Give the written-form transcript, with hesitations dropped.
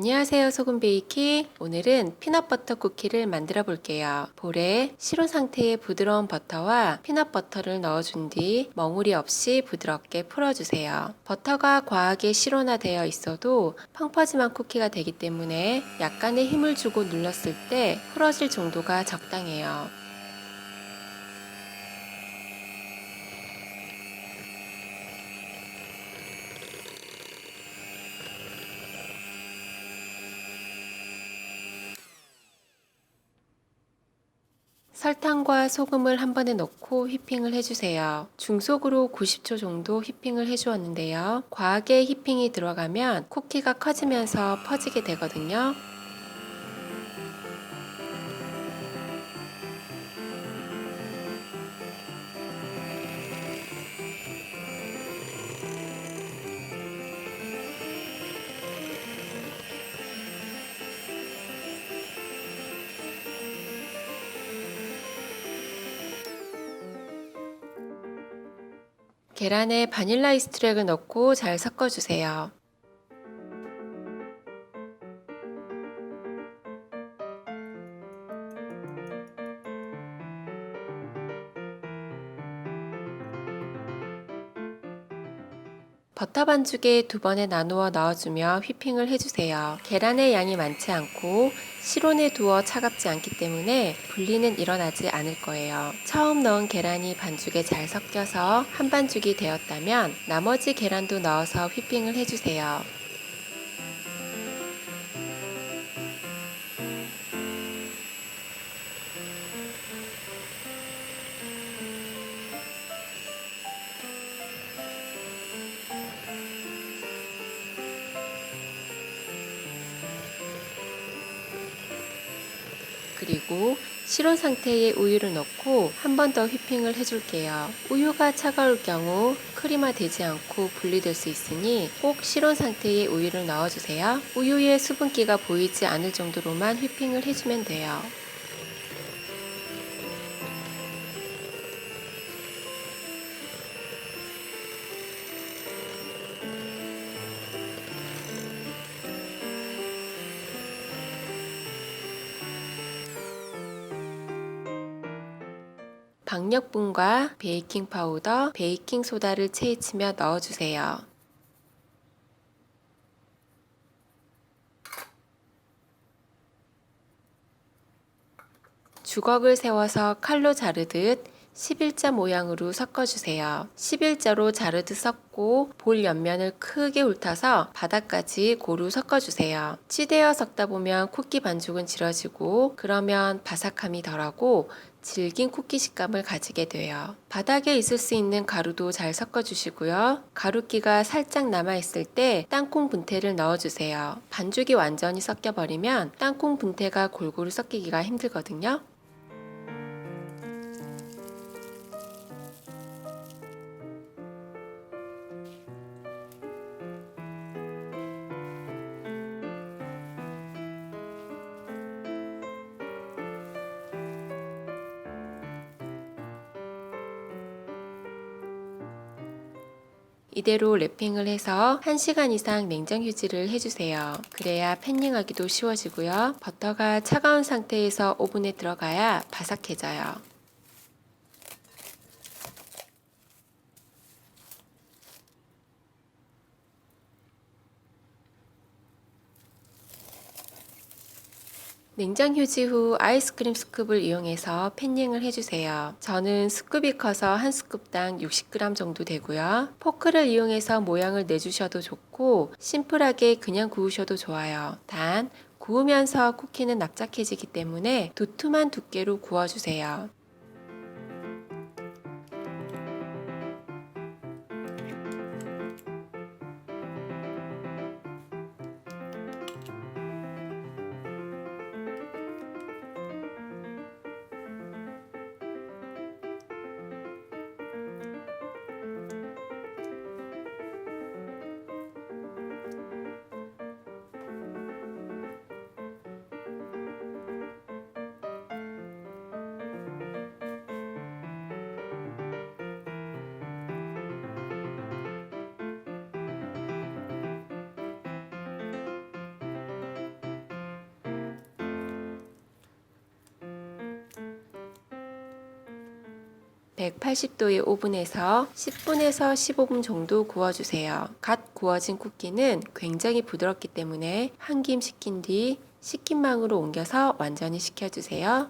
안녕하세요, 소금 베이킹. 오늘은 피넛버터 쿠키를 만들어 볼게요. 볼에 시로 상태의 부드러운 버터와 피넛버터를 넣어준 뒤 멍울이 없이 부드럽게 풀어주세요. 버터가 과하게 시로나되어 있어도 펑퍼짐한 쿠키가 되기 때문에 약간의 힘을 주고 눌렀을 때 풀어질 정도가 적당해요. 설탕과 소금을 한 번에 넣고 휘핑을 해주세요. 중속으로 90초 정도 휘핑을 해주었는데요. 과하게 휘핑이 들어가면 쿠키가 커지면서 퍼지게 되거든요. 계란에 바닐라 이스트랙을 넣고 잘 섞어주세요. 버터 반죽에 두 번에 나누어 넣어주며 휘핑을 해주세요. 계란의 양이 많지 않고 실온에 두어 차갑지 않기 때문에 분리는 일어나지 않을 거예요. 처음 넣은 계란이 반죽에 잘 섞여서 한 반죽이 되었다면 나머지 계란도 넣어서 휘핑을 해주세요. 그리고 실온 상태의 우유를 넣고 한 번 더 휘핑을 해줄게요. 우유가 차가울 경우 크림화 되지 않고 분리될 수 있으니 꼭 실온 상태의 우유를 넣어주세요. 우유에 수분기가 보이지 않을 정도로만 휘핑을 해주면 돼요. 박력분과 베이킹 파우더, 베이킹 소다를 채치며 넣어주세요. 주걱을 세워서 칼로 자르듯 11자 모양으로 섞어주세요. 11자로 자르듯 섞고 볼 옆면을 크게 훑어서 바닥까지 고루 섞어주세요. 찌대어 섞다 보면 쿠키 반죽은 질어지고 그러면 바삭함이 덜하고 질긴 쿠키 식감을 가지게 돼요. 바닥에 있을 수 있는 가루도 잘 섞어주시고요. 가루기가 살짝 남아있을 때 땅콩 분태를 넣어주세요. 반죽이 완전히 섞여버리면 땅콩 분태가 골고루 섞이기가 힘들거든요. 이대로 랩핑을 해서 1시간 이상 냉장 휴지를 해주세요. 그래야 팬닝하기도 쉬워지고요. 버터가 차가운 상태에서 오븐에 들어가야 바삭해져요. 냉장 휴지 후 아이스크림 스쿱을 이용해서 팬닝을 해주세요. 저는 스쿱이 커서 한 스쿱당 60g 정도 되고요. 포크를 이용해서 모양을 내주셔도 좋고 심플하게 그냥 구우셔도 좋아요. 단 구우면서 쿠키는 납작해지기 때문에 두툼한 두께로 구워주세요. 180도의 오븐에서 10분에서 15분 정도 구워주세요. 갓 구워진 쿠키는 굉장히 부드럽기 때문에 한 김 식힌 뒤 식힌 망으로 옮겨서 완전히 식혀주세요.